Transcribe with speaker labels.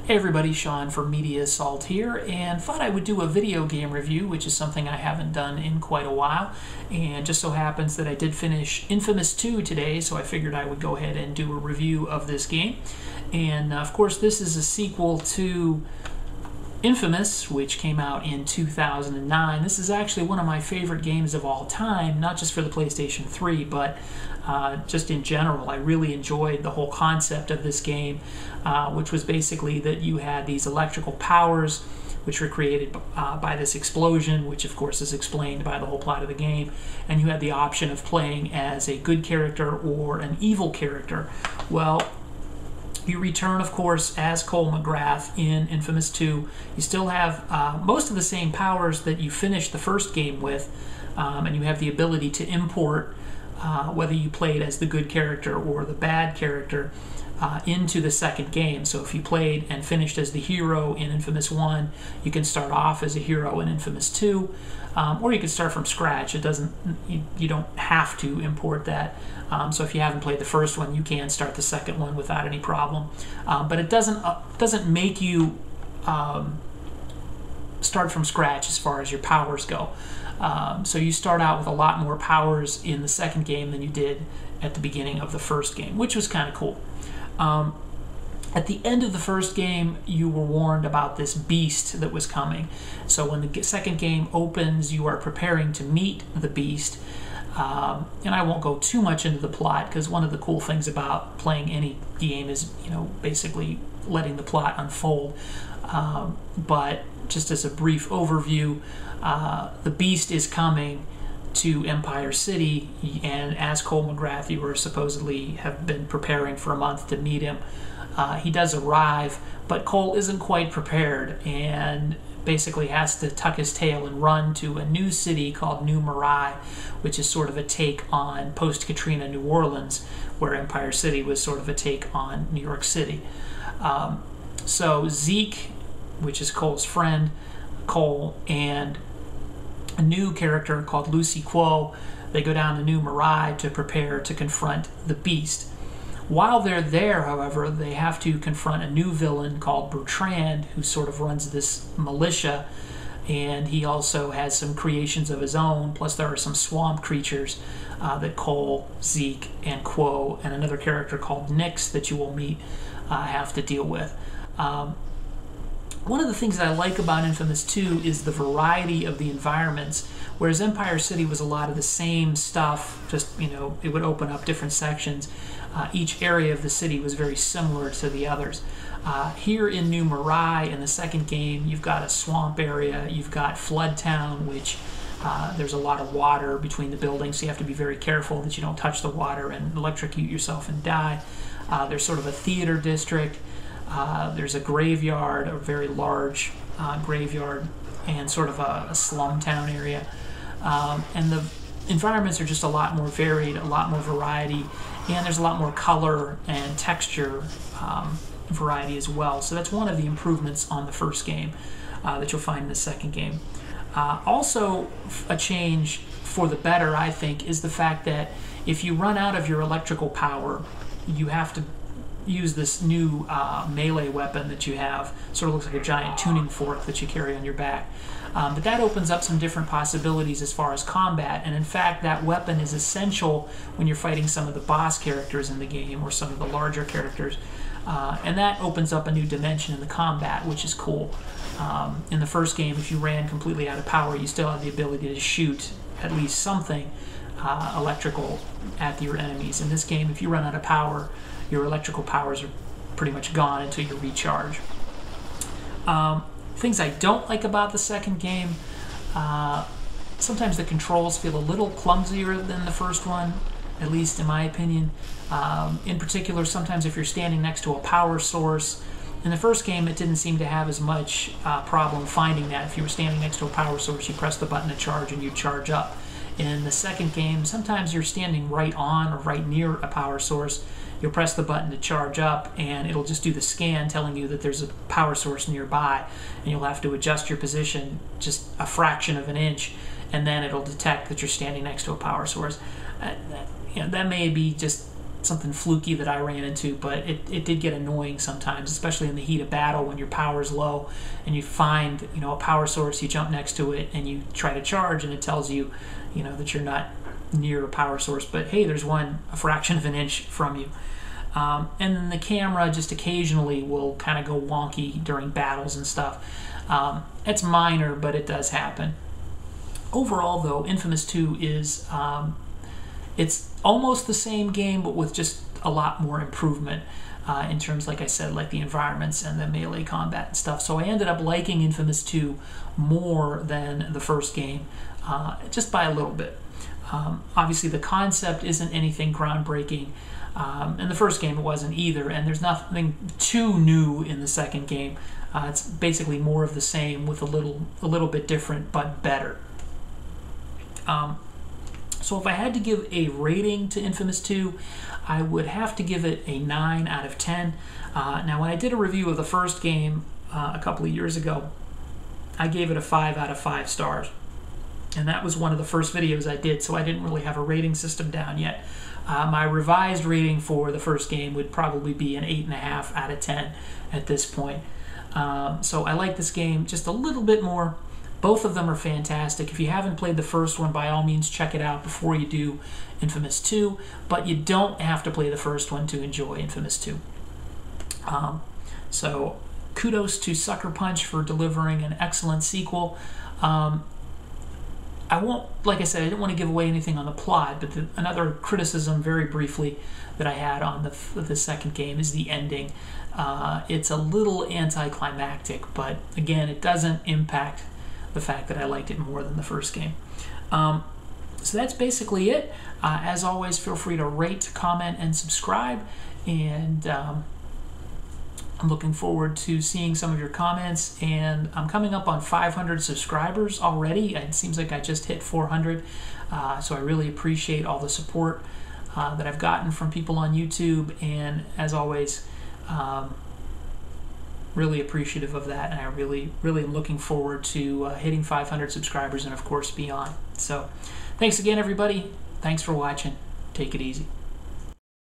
Speaker 1: Hey everybody, Sean from Media Assault here, and thought I would do a video game review, which is something I haven't done in quite a while. And just so happens that I did finish inFamous 2 today, so I figured I would go ahead and do a review of this game. And of course, this is a sequel to inFamous, which came out in 2009. This is actually one of my favorite games of all time, not just for the PlayStation 3, but just in general. I really enjoyed the whole concept of this game, which was basically that you had these electrical powers which were created by this explosion, which of course is explained by the whole plot of the game, and you had the option of playing as a good character or an evil character. Well, you return, of course, as Cole McGrath in inFamous 2. You still have most of the same powers that you finished the first game with, and you have the ability to import whether you played as the good character or the bad character into the second game. So if you played and finished as the hero in inFamous 1, you can start off as a hero in inFamous 2, or you can start from scratch. It doesn't, you don't have to import that. So if you haven't played the first one, you can start the second one without any problem. But it doesn't make you start from scratch as far as your powers go. So you start out with a lot more powers in the second game than you did at the beginning of the first game, which was kind of cool. At the end of the first game, you were warned about this beast that was coming. So when the second game opens, you are preparing to meet the beast. And I won't go too much into the plot, because one of the cool things about playing any game is, basically letting the plot unfold. But just as a brief overview, the beast is coming to Empire City, and as Cole McGrath, you were supposedly have been preparing for a month to meet him. He does arrive, but Cole isn't quite prepared, and basically has to tuck his tail and run to a new city called New Marai, which is sort of a take on post-Katrina New Orleans, where Empire City was sort of a take on New York City. So Zeke, which is Cole's friend, Cole, and a new character called Lucy Quo, they go down to New Marai to prepare to confront the beast. While they're there, however, they have to confront a new villain called Bertrand, who sort of runs this militia, and he also has some creations of his own, plus there are some swamp creatures that Cole, Zeke, and Quo, and another character called Nyx that you will meet, have to deal with. One of the things that I like about inFamous 2 is the variety of the environments, whereas Empire City was a lot of the same stuff, just, it would open up different sections. Each area of the city was very similar to the others. Here in New Marai, in the second game, you've got a swamp area, you've got Flood Town, which there's a lot of water between the buildings, so you have to be very careful that you don't touch the water and electrocute yourself and die. There's sort of a theater district. There's a graveyard, a very large graveyard, and sort of a slum town area. And the environments are just a lot more varied, a lot more variety, and there's a lot more color and texture variety as well. So that's one of the improvements on the first game that you'll find in the second game. Also, a change for the better, I think, is the fact that if you run out of your electrical power, you have to use this new melee weapon that you have. Sort of looks like a giant tuning fork that you carry on your back. But that opens up some different possibilities as far as combat, and in fact that weapon is essential when you're fighting some of the boss characters in the game, or some of the larger characters. And that opens up a new dimension in the combat, which is cool. In the first game, if you ran completely out of power, you still have the ability to shoot at least something electrical at your enemies. In this game, if you run out of power, your electrical powers are pretty much gone until you recharge. Things I don't like about the second game, sometimes the controls feel a little clumsier than the first one, at least in my opinion. In particular, sometimes if you're standing next to a power source, in the first game it didn't seem to have as much problem finding that. If you were standing next to a power source, you press the button to charge and you charge up. In the second game, sometimes you're standing right on or right near a power source. You'll press the button to charge up, and it'll just do the scan telling you that there's a power source nearby, and you'll have to adjust your position just a fraction of an inch, and then it'll detect that you're standing next to a power source. That may be just something fluky that I ran into, but it did get annoying sometimes, especially in the heat of battle when your power's low and you find, you know, a power source, you jump next to it and you try to charge and it tells you, you know, that you're not near a power source, but hey, there's one a fraction of an inch from you. And then the camera just occasionally will kind of go wonky during battles and stuff. It's minor, but it does happen. Overall, though, inFamous 2 is it's almost the same game, but with just a lot more improvement in terms, like I said, like the environments and the melee combat and stuff. So I ended up liking inFamous 2 more than the first game, just by a little bit. Obviously, the concept isn't anything groundbreaking. In the first game, it wasn't either, and there's nothing too new in the second game. It's basically more of the same with a little bit different, but better. So if I had to give a rating to inFamous 2, I would have to give it a 9 out of 10. Now, when I did a review of the first game a couple of years ago, I gave it a 5 out of 5 stars. And that was one of the first videos I did, so I didn't really have a rating system down yet. My revised rating for the first game would probably be an 8.5 out of 10 at this point. So I like this game just a little bit more. Both of them are fantastic. If you haven't played the first one, by all means check it out before you do inFamous 2, but you don't have to play the first one to enjoy inFamous 2. So kudos to Sucker Punch for delivering an excellent sequel. I won't, like I said, I didn't want to give away anything on the plot, but another criticism, very briefly, that I had on the second game is the ending. It's a little anticlimactic, but again, it doesn't impact the fact that I liked it more than the first game. So that's basically it. As always, feel free to rate, comment, and subscribe, and I'm looking forward to seeing some of your comments, and I'm coming up on 500 subscribers already. It seems like I just hit 400, so I really appreciate all the support that I've gotten from people on YouTube, and as always, really appreciative of that, and I really am looking forward to hitting 500 subscribers and of course beyond. So thanks again, everybody. Thanks for watching. Take it easy.